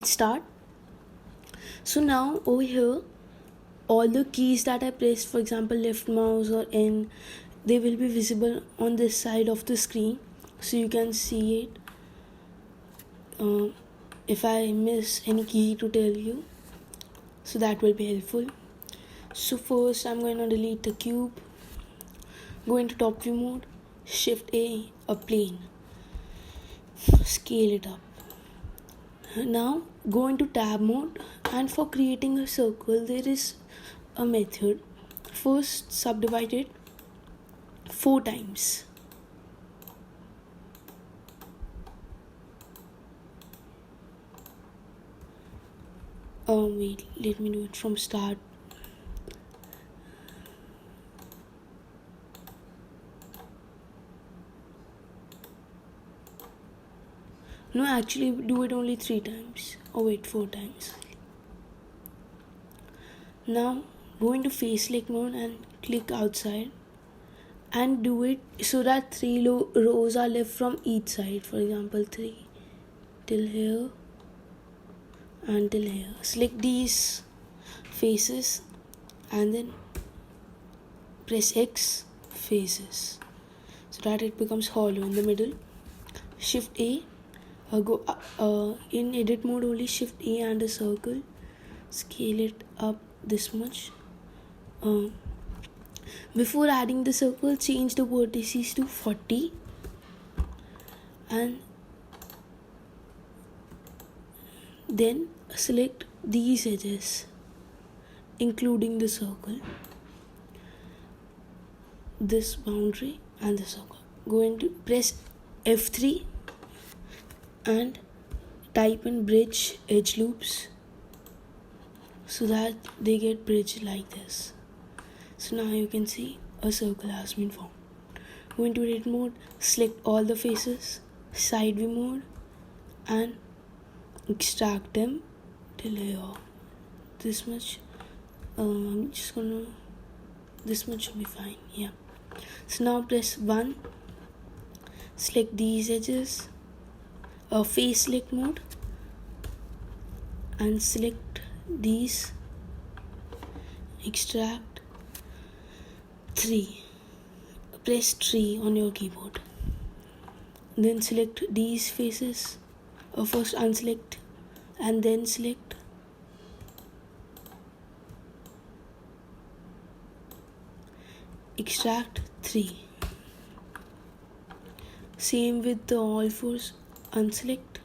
Start. So now over here, all the keys that I pressed, for example left mouse or N, they will be visible on this side of the screen, so you can see it. If I miss any key to tell you, so that will be helpful. So first I'm going to delete the cube, go into top view mode, shift A plane, scale it up. Now go into tab mode, and for creating a circle there is a method. First subdivide it 4 times. Wait, let me do it from start. No, actually do it only 3 times. Oh wait, 4 times. Now go into facelift mode and click outside and do it so that 3 rows are left from each side. For example 3 till here and till here. Select these faces and then press X faces so that it becomes hollow in the middle. Shift A, go in edit mode only, shift A and a circle, scale it up this much. Before adding the circle, change the vertices to 40 and then select these edges including the circle, this boundary and the circle. Go into press F3 and type in bridge edge loops so that they get bridged like this. So now you can see a circle has been formed. Go into edit mode, select all the faces, side view mode and extract them till here. This much, I'm just gonna, this much should be fine, yeah. So now press 1, select these edges, facelift mode and select these, extract 3, press 3 on your keyboard, then select these faces, first unselect and then select, extract 3. Same with the all fours, unselect,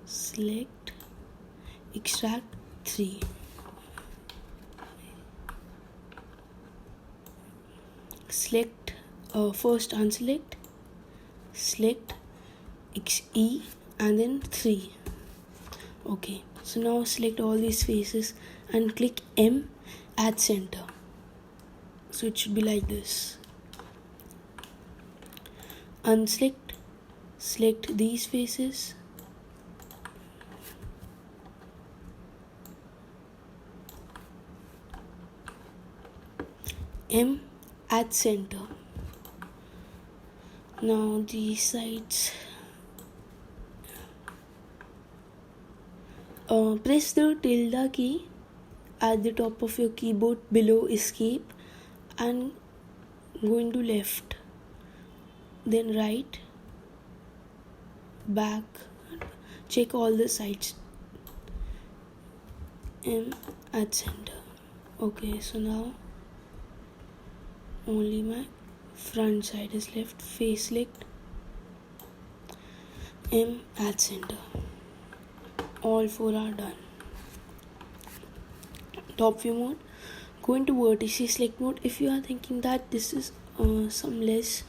select, extract 3. Select, first unselect, select E and then 3. Okay, so now select all these faces and click M at center. So it should be like this. Unselect, select these faces, M at center. Now these sides, press the tilde key at the top of your keyboard below escape and go into left, then right, back, check all the sides, M at center. Okay, so now only my front side is left, facelift, M at center. All 4 are done. Top view mode, go into vertices select mode. If you are thinking that this is some less,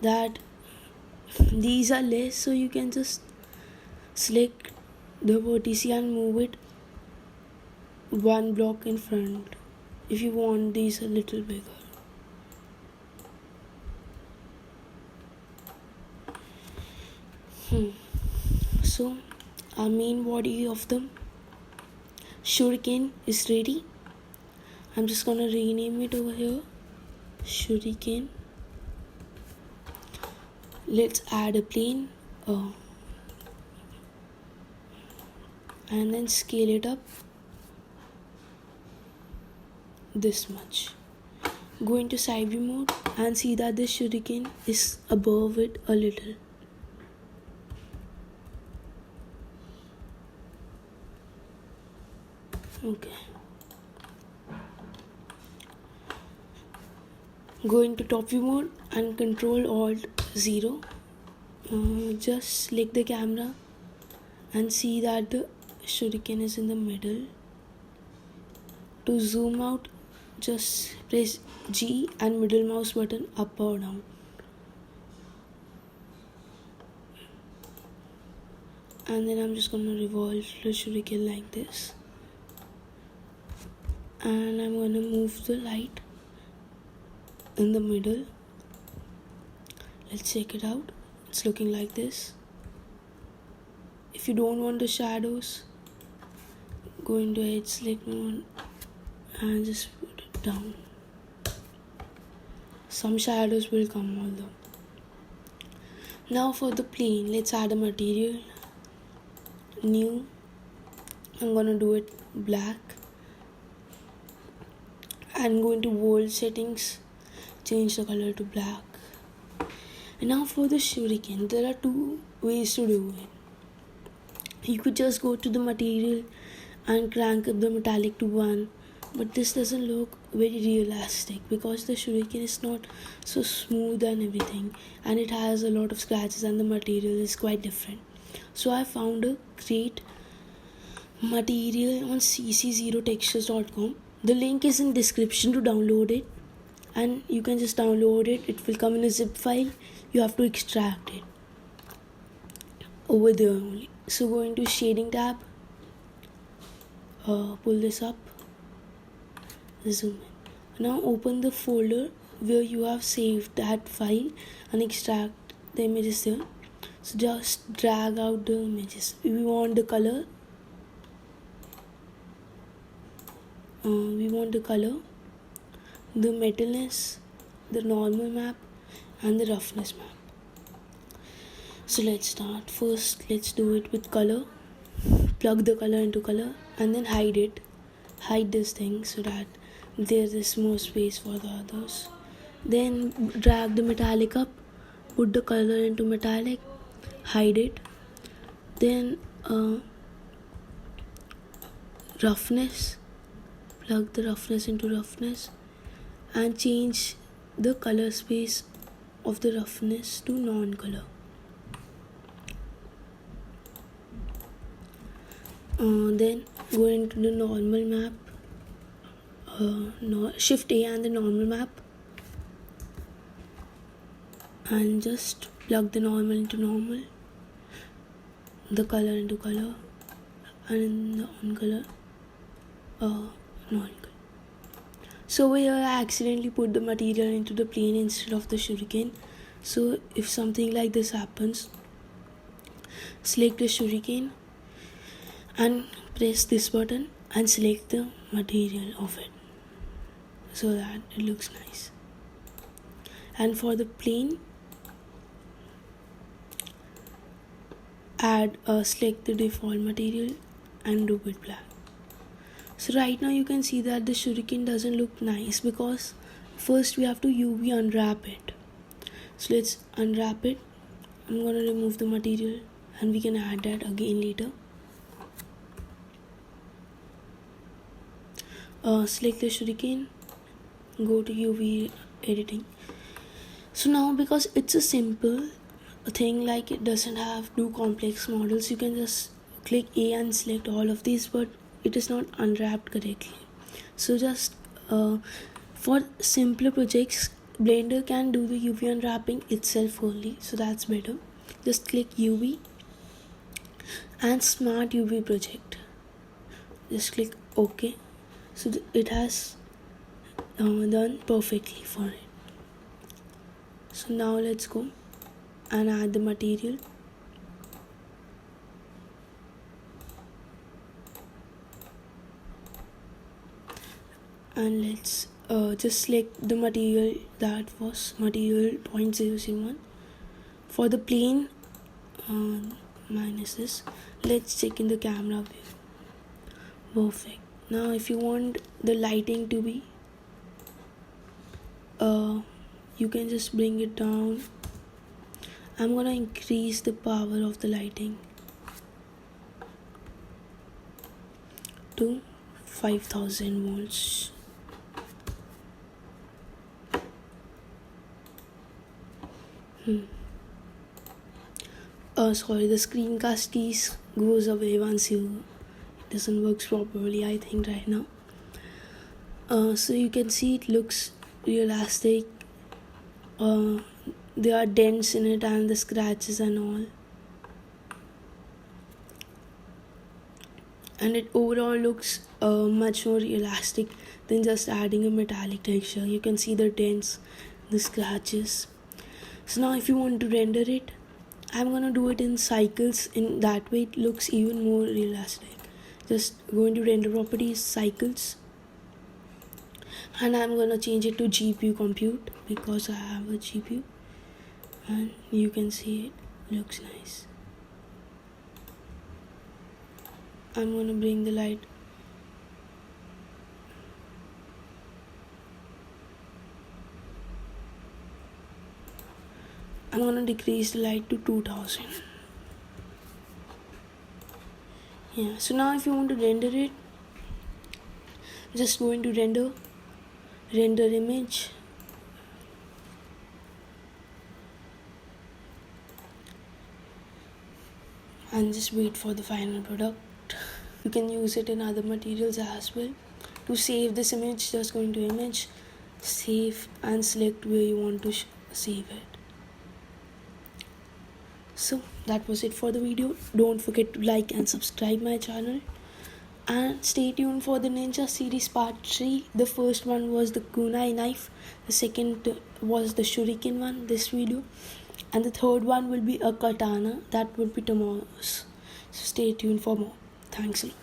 that these are less, so you can just select the vertice and move it 1 block in front if you want these a little bigger. So our main body of the Shuriken is ready. I'm just gonna rename it over here, Shuriken. Let's add a plane, and then scale it up this much. Go into side view mode and see that the shuriken is above it a little. Okay. Go into top view mode and Control Alt 0. Just select the camera and see that the shuriken is in the middle. To zoom out, just press G and middle mouse button up or down. And then I'm just gonna revolve the shuriken like this. And I'm gonna move the light in the middle. Let's check it out. It's looking like this. If you don't want the shadows, go into edge select mode and just put it down. Some shadows will come although. Now for the plane, let's add a material. New. I'm gonna do it black. And go into world settings, change the color to black. And now for the shuriken, there are two ways to do it. You could just go to the material and crank up the metallic to 1, but this doesn't look very realistic because the shuriken is not so smooth and everything, and it has a lot of scratches and the material is quite different. So I found a great material on cc0textures.com. The link is in description to download it, and you can just download it. It will come in a zip file. You have to extract it over there only. So go into shading tab, pull this up, zoom in. Now open the folder where you have saved that file and extract the images there. So just drag out the images. If we want the color, the metalness, the normal map, and the roughness map. So let's start. First, let's do it with color. Plug the color into color and then hide it. Hide this thing so that there is more space for the others. Then drag the metallic up, put the color into metallic, hide it. Then roughness. Plug the roughness into roughness and change the color space of the roughness to non-color. Then go into the normal map, shift A and the normal map, and just plug the normal into normal, the color into color, and the on-color non-color. So over here I accidentally put the material into the plane instead of the shuriken. So if something like this happens, select the shuriken and press this button and select the material of it so that it looks nice. And for the plane, select the default material and do it black. So right now you can see that the shuriken doesn't look nice because first we have to UV unwrap it. So let's unwrap it. I'm gonna remove the material and we can add that again later. Select the shuriken, go to UV editing. So now because it's a simple thing, like it doesn't have two complex models, you can just click A and select all of these, but it is not unwrapped correctly. So just for simpler projects, Blender can do the UV unwrapping itself only, so that's better. Just click UV and Smart UV project. Just click OK. So it has done perfectly for it. So now let's go and add the material. And let's just select the material that was material 0.001. For the plane, minus this, let's check in the camera view. Perfect. Now if you want the lighting to be you can just bring it down. I'm gonna increase the power of the lighting to 5000 volts. Sorry, the screencast keys goes away once it doesn't work properly, I think, right now. So you can see it looks realistic. There are dents in it and the scratches and all, and it overall looks much more realistic than just adding a metallic texture. You can see the dents, the scratches. So now if you want to render it, I'm gonna do it in cycles. In that way it looks even more realistic. Just go into render properties, cycles, and I'm gonna change it to GPU compute because I have a GPU, and you can see it looks nice. I'm gonna bring the light I'm gonna decrease the light to 2000. Yeah, so now if you want to render it, just go into render image, and just wait for the final product. You can use it in other materials as well. To save this image, just go into image, save, and select where you want to save it. So that was it for the video. Don't forget to like and subscribe my channel, and stay tuned for the ninja series part 3. The first one was the kunai knife, the second was the shuriken one, this video, and the third one will be a katana. That will be tomorrow's. So stay tuned for more. Thanks a lot.